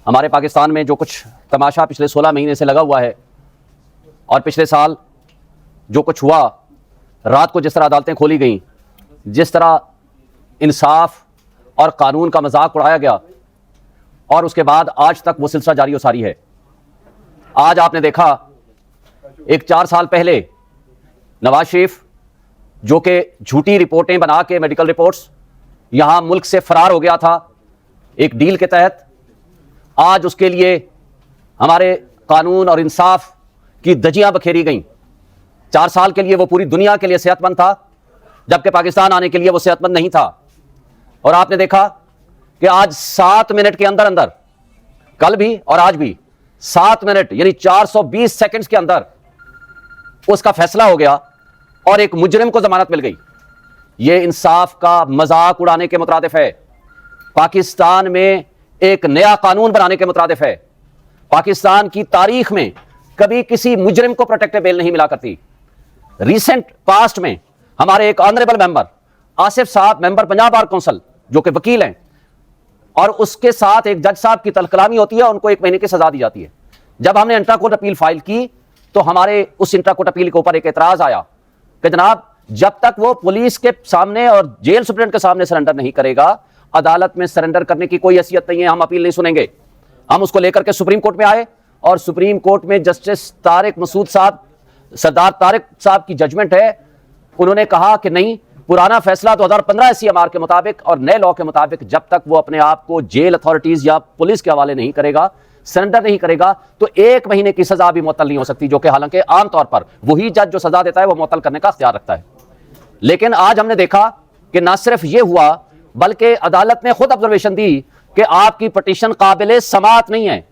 हमारे पाकिस्तान में जो कुछ तमाशा पिछले 16 महीने से लगा हुआ है और पिछले साल जो कुछ हुआ, रात को जिस तरह अदालतें खोली गईं, जिस तरह इंसाफ और कानून का मजाक उड़ाया गया और उसके बाद आज तक वो सिलसिला जारी और सारी है। आज आपने देखा एक 4 साल पहले नवाज शरीफ जो कि झूठी रिपोर्टें बना के मेडिकल रिपोर्ट्स यहां मुल्क से फरार हो गया था एक डील के तहत, आज उसके लिए हमारे कानून और इंसाफ की धज्जियां बखेरी गईं। 4 साल के लिए वो पूरी दुनिया के लिए सेहतमंद था, जबकि पाकिस्तान आने के लिए वो सेहतमंद नहीं था। और आपने देखा कि आज 7 मिनट के अंदर अंदर, कल भी और आज भी 7 मिनट यानी 420 सेकंड्स के अंदर उसका फैसला हो गया और एक मुजरिम को जमानत मिल गई। यह इंसाफ का मजाक उड़ाने के मुतरादिफ है। पाकिस्तान में एक नया कानून बनाने के मुतरादिफ है। पाकिस्तान की तारीख में कभी किसी मुजरिम को प्रोटेक्टिव बेल नहीं मिला करती। रिसेंट पास्ट में हमारे एक ऑनरेबल मेंबर आसिफ साहब, मेंबर पंजाब बार काउंसिल, जो कि वकील हैं, और उसके साथ एक जज साहब की तलकलामी होती है, उनको 1 महीने की सजा दी जाती है। जब हमने इंट्रा कोर्ट अपील फाइल की तो हमारे उस इंट्रा कोर्ट अपील के ऊपर एक एतराज आया कि जनाब, जब तक वो पुलिस के सामने और जेल सुप्रीडेंट के सामने सरेंडर नहीं करेगा, अदालत में सरेंडर करने की कोई हैसियत नहीं है, हम अपील नहीं सुनेंगे। हम उसको लेकर के सुप्रीम कोर्ट में आए और सुप्रीम कोर्ट में जस्टिस तारिक मसूद साहब, सरदार तारिक साहब की जजमेंट है। उन्होंने कहा कि नहीं, पुराना फैसला 2015 CMR के मुताबिक और नए लॉ के मुताबिक जब तक वो अपने आप को जेल अथॉरिटीज या पुलिस के हवाले नहीं करेगा, सरेंडर नहीं करेगा, तो 1 महीने की सजा भी मुअत्तल नहीं हो सकती, जो कि हालांकि आमतौर पर वही जज जो सजा देता है वो मुअत्तल करने का इख्तियार रखता है। लेकिन आज हमने देखा कि ना सिर्फ ये हुआ, बल्कि अदालत ने खुद ऑब्जर्वेशन दी कि आपकी पिटीशन काबिले समाअत नहीं है।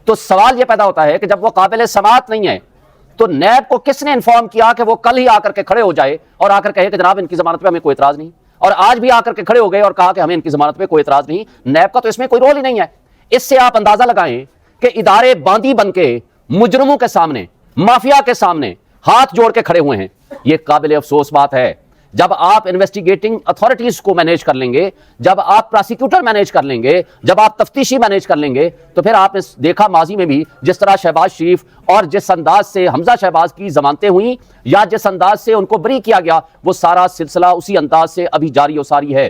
तो सवाल यह पैदा होता है कि जब वो काबिले समाअत नहीं है तो नैब को किसने इन्फॉर्म किया कि वो कल ही आकर के खड़े हो जाए और आकर कहे कि जनाब इनकी जमानत पे हमें कोई इतराज नहीं, और आज भी आकर के खड़े हो गए और कहा कि हमें इनकी जमानत पे कोई इतराज नहीं। नैब का तो इसमें कोई रोल ही नहीं है। इससे आप अंदाजा लगाएं कि इदारे बांदी बन के मुजरिमों के सामने, माफिया के सामने हाथ जोड़ के खड़े हुए हैं। यह काबिल अफसोस बात है। जब आप इन्वेस्टिगेटिंग अथॉरिटीज को मैनेज कर लेंगे, जब आप प्रोसिक्यूटर मैनेज कर लेंगे, जब आप तफ्तीशी मैनेज कर लेंगे, तो फिर आपने देखा माजी में भी जिस तरह शहबाज शरीफ और जिस अंदाज से हमजा शहबाज की जमानतें हुई या जिस अंदाज से उनको बरी किया गया, वो सारा सिलसिला उसी अंदाज से अभी जारी और सारी है।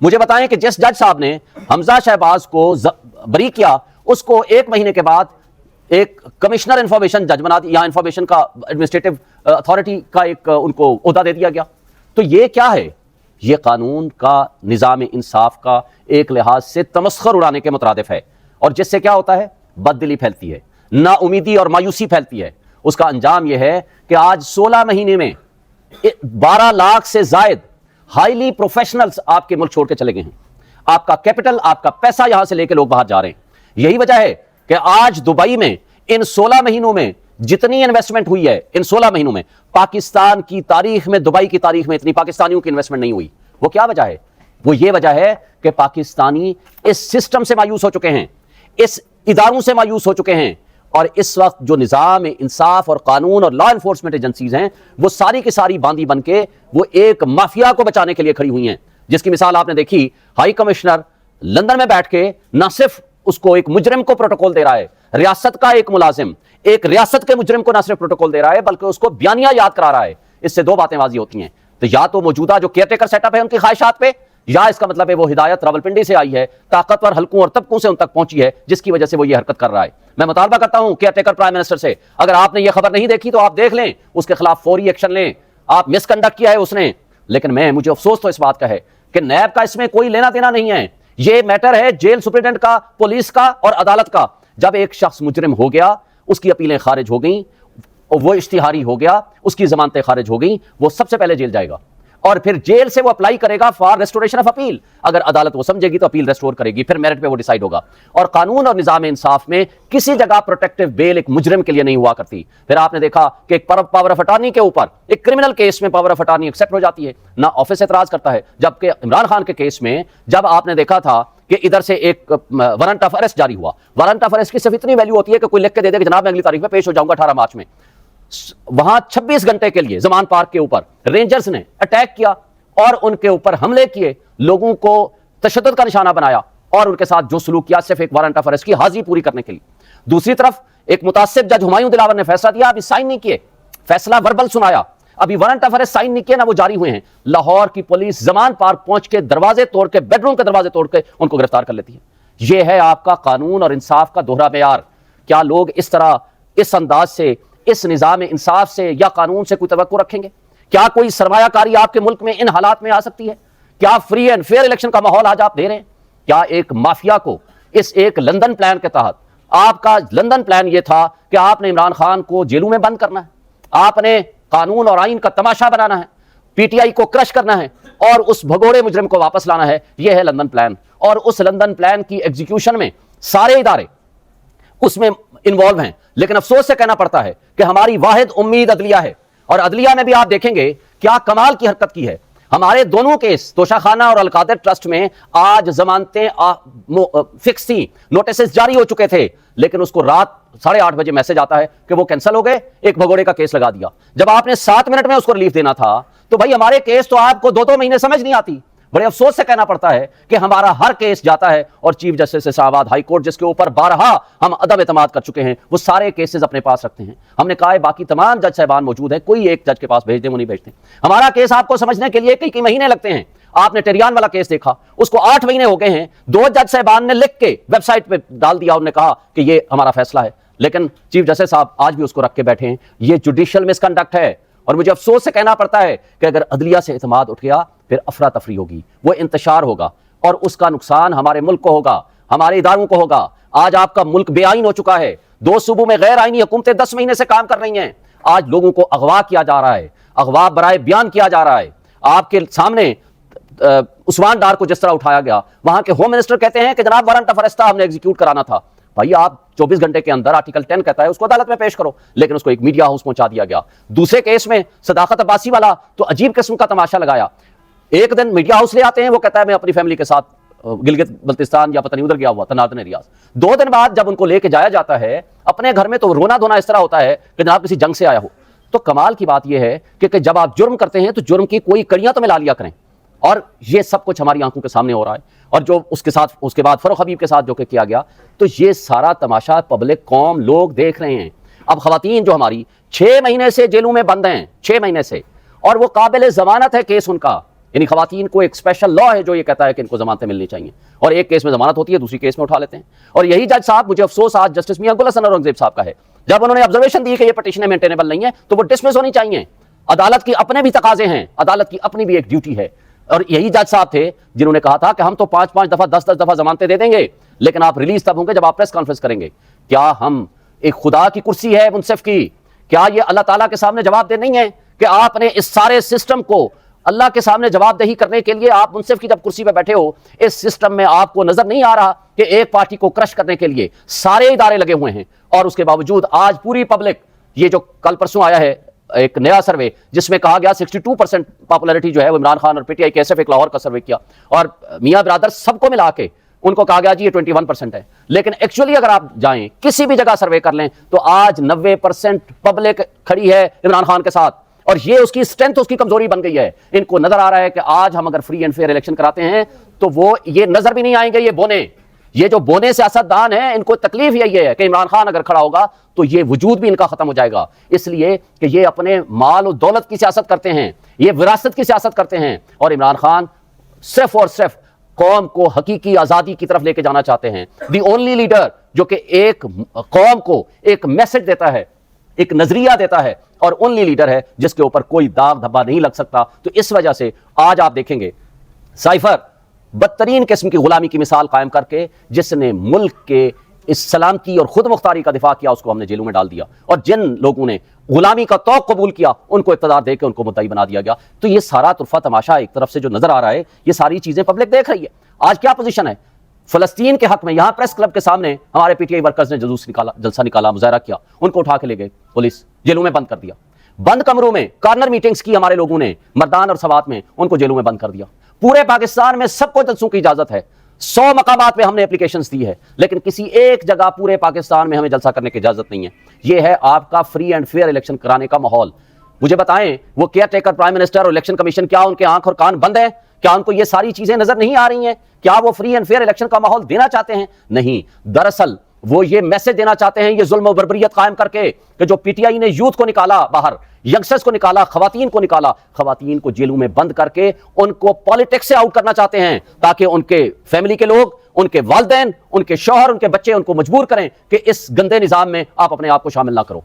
मुझे बताएं कि जिस जज साहब ने हमजा शहबाज को बरी किया, उसको 1 महीने के बाद एक कमिश्नर इंफॉर्मेशन जज बना दिया, इंफॉर्मेशन का एडमिनिस्ट्रेटिव अथॉरिटी का एक उनको ओहदा दे दिया गया। तो ये क्या है? ये कानून का, निज़ाम इंसाफ का एक लिहाज से तमस्खर उड़ाने के मुतरादिफ है, और जिससे क्या होता है? बददिली फैलती है, नाउमीदी और मायूसी फैलती है। उसका अंजाम यह है कि आज 16 महीने में 12 लाख से जायद हाईली प्रोफेशनल्स आपके मुल्क छोड़ के चले गए हैं। आपका कैपिटल, आपका पैसा यहां से लेकर लोग बाहर जा रहे हैं। यही वजह है कि आज दुबई में इन 16 महीनों में जितनी इन्वेस्टमेंट हुई है, इन 16 महीनों में पाकिस्तान की तारीख में, दुबई की तारीख में इतनी पाकिस्तानियों की इन्वेस्टमेंट नहीं हुई। वो क्या वजह है? वो ये वजह है कि पाकिस्तानी इस सिस्टम से मायूस हो चुके हैं, इस इदारों से मायूस हो चुके हैं, और इस वक्त जो निजाम इंसाफ और कानून और लॉ एनफोर्समेंट एजेंसीज हैं, वो सारी की सारी बांदी बन के वो एक माफिया को बचाने के लिए खड़ी हुई हैं, जिसकी मिसाल आपने देखी। हाई कमिश्नर लंदन में बैठ के न सिर्फ उसको एक मुजरिम को प्रोटोकॉल दे रहा है, रियासत का एक मुलाजिम एक रियासत के मुजरिम को न सिर्फ प्रोटोकॉल दे रहा है, बल्कि उसको बयानिया याद करा रहा है। इससे 2 बातें वाजी होती हैं। तो या तो मौजूदा जो केयरटेकर सेटअप है उनकी ख्वाहिशात पे, या इसका मतलब है वो हिदायत रावलपिंडी से आई है, ताकतवर हलकों और तबकों से उन तक पहुंची है, जिसकी वजह से वो ये हरकत कर रहा है। मैं मुतालबा करता हूं केयरटेकर प्राइम मिनिस्टर से, अगर आपने ये खबर नहीं देखी तो आप देख लें, उसके खिलाफ फौरी एक्शन लें। आप मिसकंडक्ट किया है उसने। लेकिन मुझे अफसोस तो इस बात का है कि नैब का इसमें कोई लेना देना नहीं है। ये मैटर है जेल सुप्रीडेंट का, पुलिस का और अदालत का। जब एक शख्स मुजरिम हो गया, उसकी अपीलें खारिज हो गई, और वो इश्तिहारी हो गया, उसकी जमानतें खारिज हो गई, वो सबसे पहले जेल जाएगा और फिर जेल से वो अप्लाई करेगा फॉर रेस्टोरेशन ऑफ अपील। अगर अदालत वो समझेगी तो अपील रेस्टोर करेगी, फिर मेरिट पे वो डिसाइड होगा। और कानून और निजाम इंसाफ में किसी जगह प्रोटेक्टिव बेल एक मुजरिम के लिए नहीं हुआ करती। फिर आपने देखा कि एक पावर ऑफ अटॉर्नी के ऊपर, एक क्रिमिनल केस में पावर ऑफ अटॉर्नी एक्सेप्ट हो जाती है, ना ऑफिस एतराज करता है। जबकि इमरान खान के केस में जब आपने देखा था कि इधर से एक वारंट ऑफ अरेस्ट जारी हुआ, वारंट ऑफ अरेस्ट की सिर्फ इतनी वैल्यू होती है कि कोई लिख के दे दे कि जनाब मैं अगली तारीख में पेश हो जाऊंगा 18 मार्च में। वहां 26 घंटे के लिए जमान पार्क के ऊपर रेंजर्स ने अटैक किया और उनके ऊपर हमले किए, लोगों को तशद्दुद का निशाना बनाया और उनके साथ जो सलूक किया सिर्फ एक वारंट ऑफ अरेस्ट की हाजिरी पूरी करने के लिए। दूसरी तरफ एक मुतासिब जज हुमायूं दिलावर ने फैसला दिया, अभी साइन नहीं किए, फैसला वर्बल सुनाया, अभी वारंट ऑफ अरेस्ट साइन नहीं किए ना वो जारी हुए हैं। लाहौर की पुलिस जमान पार्क पहुंच के दरवाजे तोड़ के, बेडरूम के दरवाजे तोड़ के उनको गिरफ्तार कर लेती है। यह है आपका कानून और इंसाफ का दोहरा मेयार। क्या लोग इस तरह, इस अंदाज से, इस निजाम इंसाफ से या कानून से कोई तवक्को रखेंगे? क्या कोई सरमायाकारी आपके मुल्क में इन हालात में आ सकती है? क्या फ्री एंड फेयर इलेक्शन का माहौल आज आप दे रहे हैं? क्या एक माफिया को इस एक लंदन प्लान के तहत, आपका लंदन प्लान यह था कि आपने इमरान खान को जेलों में बंद करना है, आपने कानून और आइन का तमाशा बनाना है, पीटीआई को क्रश करना है और उस भगोड़े मुजरिम को वापस लाना है। यह है लंदन प्लान। और उस लंदन प्लान की एग्जीक्यूशन में सारे इदारे उसमें इन्वॉल्व हैं। लेकिन अफसोस से कहना पड़ता है कि हमारी वाहिद उम्मीद अदलिया है, और अदलिया में भी आप देखेंगे क्या कमाल की हरकत की है। हमारे दोनों केस तोशाखाना और अलकादर ट्रस्ट में आज जमानतें फिक्स थी, नोटिस जारी हो चुके थे, लेकिन उसको रात 8:30 बजे मैसेज आता है कि वो कैंसिल हो गए, एक भगोड़े का केस लगा दिया। जब आपने 7 मिनट में उसको रिलीफ देना था तो भाई हमारे केस तो आपको 2-2 महीने समझ नहीं आती। बड़े अफसोस से कहना पड़ता है कि हमारा हर केस जाता है और chief justice Islamabad high court, जिसके ऊपर 12 हम अदम एतमाद कर चुके हैं, वो सारे केसेस अपने पास रखते हैं। हमने कहा है बाकी तमाम जज साहबान मौजूद हैं, कोई एक जज के पास भेज दें, वो नहीं भेजते। हमारा केस आपको समझने के लिए कई महीने लगते हैं। आपने टेरियान वाला केस देखा, उसको 8 महीने हो गए हैं, 2 जज साहबान ने लिख के वेबसाइट पे डाल दिया, उन्होंने कहा कि ये हमारा फैसला है, लेकिन चीफ जस्टिस साहब आज भी उसको रख के बैठे हैं। ये जुडिशियल मिसकंडक्ट है। और मुझे अफसोस से कहना पड़ता है कि अगर अदलिया से एतमाद उठ गया फिर अफरा तफरी होगी, वो इंतशार होगा और उसका नुकसान हमारे मुल्क को होगा, हमारे इदारों को होगा। आज आपका मुल्क बेआइन हो चुका है। 2 सूबों में गैर आईनी हुकूमतें 10 महीने से काम कर रही हैं। आज लोगों को अगवा किया जा रहा है, अगवा बराए बयान किया जा रहा है। आपके सामने उस्मान डार को जिस तरह उठाया गया, वहां के होम मिनिस्टर कहते हैं कि जनाब वारंट ऑफ अरेस्ट था, हमने एग्जीक्यूट कराना था। भाई आप 24 घंटे के अंदर, आर्टिकल 10 कहता है उसको अदालत में पेश करो, लेकिन उसको एक मीडिया हाउस पहुंचा दिया गया। दूसरे केस में सदाकत अब्बासी वाला तो अजीब किस्म का तमाशा लगाया। एक दिन मीडिया हाउस ले आते हैं, वो कहता है मैं अपनी फैमिली के साथ गिलगित बल्तिस्तान या पता नहीं उधर गया हुआ था, नादन रियाज। 2 दिन बाद जब उनको लेके जाया जाता है अपने घर में, तो रोना धोना इस तरह होता है कि जनाब किसी जंग से आया हो। तो कमाल की बात यह है कि जब आप जुर्म करते हैं तो जुर्म की कोई कड़ियां तो मिला लिया करें, और ये सब कुछ हमारी आंखों के सामने हो रहा है। और जो उसके बाद फरूख हबीब के साथ जो किया गया, तो ये सारा तमाशा पब्लिक, कौम, लोग देख रहे हैं। अब खवातीन जो हमारी 6 महीने से जेलों में बंद हैं, 6 महीने से, और वो काबिल जमानत है केस उनका, यानी खवातीन को एक स्पेशल लॉ है जो ये कहता है कि इनको जमानतें मिलनी चाहिए, और एक केस में जमानत होती है, दूसरी केस में उठा लेते हैं। और यही जज साहब, मुझे अफसोस आज जस्टिस मियां गुल हसन औरंगजेब साहब का है, जब उन्होंने ऑब्जर्वेशन दी कि ये पिटीशन मेंटेनेबल नहीं है तो वो डिसमिस होनी चाहिए। अदालत की अपने भी तकाजे हैं, अदालत की अपनी भी एक ड्यूटी है। और यही जज साहब थे जिन्होंने कहा था कि हम तो 5-5 दफा 10-10 दफा जमानतें दे देंगे, लेकिन आप रिलीज तब होंगे जब आप प्रेस कॉन्फ्रेंस करेंगे। क्या हम एक खुदा की कुर्सी है मुनसिफ की, क्या ये अल्लाह ताला के सामने जवाबदेह नहीं है कि आपने इस सारे सिस्टम को अल्लाह के सामने जवाबदेही करने के लिए आप मुनसिफ की जब कुर्सी पर बैठे हो, इस सिस्टम में आपको नजर नहीं आ रहा कि एक पार्टी को क्रश करने के लिए सारे इदारे लगे हुए हैं, और उसके बावजूद आज पूरी पब्लिक, ये जो कल परसों आया है एक नया सर्वे जिसमें कहा गया 62% पॉपुलैरिटी जो है वो इमरान खान और पीटीआई के सिर्फ एक लाहौर का सर्वे किया, और मियां ब्रादर सबको मिला के उनको कहा गया जी ये 21% है। लेकिन एक्चुअली अगर आप जाएं किसी भी जगह सर्वे कर लें तो आज 90% पब्लिक खड़ी है इमरान खान के साथ, और ये उसकी स्ट्रेंथ, उसकी कमजोरी बन गई है। इनको नजर आ रहा है कि आज हम अगर फ्री एंड फेयर इलेक्शन कराते हैं तो वो ये नजर भी नहीं आएंगे, ये जो बोने सियासतदान है, इनको तकलीफ यही है कि इमरान खान अगर खड़ा होगा तो ये वजूद भी इनका खत्म हो जाएगा, इसलिए कि ये अपने माल और दौलत की सियासत करते हैं, ये विरासत की सियासत करते हैं, और इमरान खान सिर्फ और सिर्फ कौम को हकीकी आजादी की तरफ लेके जाना चाहते हैं। दी ओनली लीडर जो कि एक कौम को एक मैसेज देता है, एक नजरिया देता है, और ओनली लीडर है जिसके ऊपर कोई दाग धब्बा नहीं लग सकता। तो इस वजह से आज आप देखेंगे साइफर बदतरीन किस्म की गुलामी की मिसाल कायम करके, जिसने मुल्क के इस सलामती और खुद मुख्तारी का दिफा किया, उसको हमने जेलों में डाल दिया, और जिन लोगों ने गुलामी का तौक कबूल किया उनको इक़्तिदार देकर उनको मुद्दई बना दिया गया। तो ये सारा तुरफा तमाशा एक तरफ से जो नजर आ रहा है, ये सारी चीजें पब्लिक देख रही है। आज क्या पोजीशन है फलस्तीन के हक में? यहां प्रेस क्लब के सामने हमारे पीटीआई वर्कर्स ने जलसा निकाला, मुजाहरा किया, उनको उठा के ले गए पुलिस, जेलों में बंद कर दिया। बंद कमरों में कार्नर मीटिंग्स की हमारे लोगों ने, मर्दान और सवात में, उनको जेलों में बंद कर दिया। पूरे पाकिस्तान में सबको जलसों की इजाजत है, 100 मकामात पे हमने एप्लीकेशंस दी है, लेकिन किसी एक जगह पूरे पाकिस्तान में हमें जलसा करने की इजाजत नहीं है। यह है आपका फ्री एंड फेयर इलेक्शन कराने का माहौल। मुझे बताएं, वो केयर टेकर प्राइम मिनिस्टर और इलेक्शन कमीशन, क्या उनके आंख और कान बंद है क्या उनको ये सारी चीजें नजर नहीं आ रही हैं? क्या वो फ्री एंड फेयर इलेक्शन का माहौल देना चाहते हैं? नहीं, दरअसल वो ये मैसेज देना चाहते हैं, ये जुल्म और बर्बरियत कायम करके, कि जो पीटीआई ने यूथ को निकाला बाहर, यंगस्टर्स को निकाला, खवातीन को निकाला, खवातीन को जेलों में बंद करके उनको पॉलिटिक्स से आउट करना चाहते हैं, ताकि उनके फैमिली के लोग, उनके वालिदैन, उनके शौहर, उनके बच्चे उनको मजबूर करें कि इस गंदे निजाम में आप अपने आप को शामिल ना करो।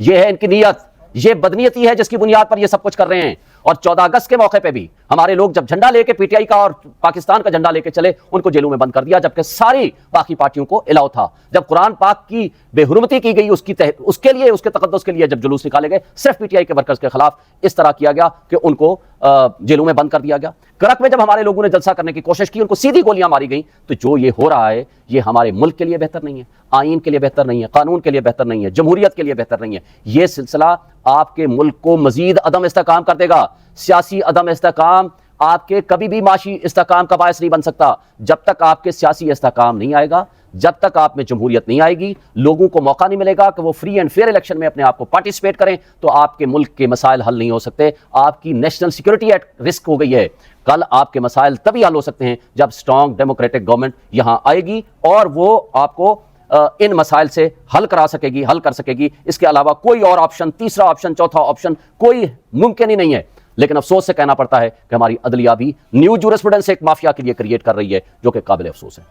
यह है इनकी नीयत, यह बदनीयती है जिसकी बुनियाद पर यह सब कुछ कर रहे हैं। और 14 अगस्त के मौके पे भी हमारे लोग जब झंडा लेके पीटीआई का और पाकिस्तान का झंडा लेके चले, उनको जेलों में बंद कर दिया, जबकि सारी बाकी पार्टियों को अलाउ था। जब कुरान पाक की बेहुरमती की गई, उसके लिए, उसके तकद्दुस के लिए जब जुलूस निकाले गए, सिर्फ पीटीआई के वर्कर्स के खिलाफ इस तरह किया गया कि उनको जेलों में बंद कर दिया गया। करक में जब हमारे लोगों ने जलसा करने की कोशिश की, उनको सीधी गोलियां मारी गई। तो जो ये हो रहा है, ये हमारे मुल्क के लिए बेहतर नहीं है, आईन के लिए बेहतर नहीं है, कानून के लिए बेहतर नहीं है, जमहूरियत के लिए बेहतर नहीं है। यह सिलसिला आपके मुल्क को मजीद अदम इस्तेकाम कर देगा। सियासी अदम इस्तेकाम आपके कभी भी माशी इस्तेकाम का बायस नहीं बन सकता। जब तक आपके सियासी इस्तेकाम नहीं आएगा, जब तक आप में जमहूरियत नहीं आएगी, लोगों को मौका नहीं मिलेगा कि वो फ्री एंड फेयर इलेक्शन में अपने आप को पार्टिसिपेट करें, तो आपके मुल्क के मसाइल हल नहीं हो सकते। आपकी नेशनल सिक्योरिटी एट रिस्क हो गई है। कल आपके मसाइल तभी हल हो सकते हैं जब स्ट्रॉन्ग डेमोक्रेटिक गवर्नमेंट यहां आएगी और वो आपको इन मसाइल से हल कर सकेगी। इसके अलावा कोई और ऑप्शन, तीसरा ऑप्शन, चौथा ऑप्शन कोई मुमकिन ही नहीं है। लेकिन अफसोस से कहना पड़ता है कि हमारी अदलिया भी न्यू जूरिस्प्रूडेंस एक माफिया के लिए क्रिएट कर रही है, जो कि काबिल अफसोस है।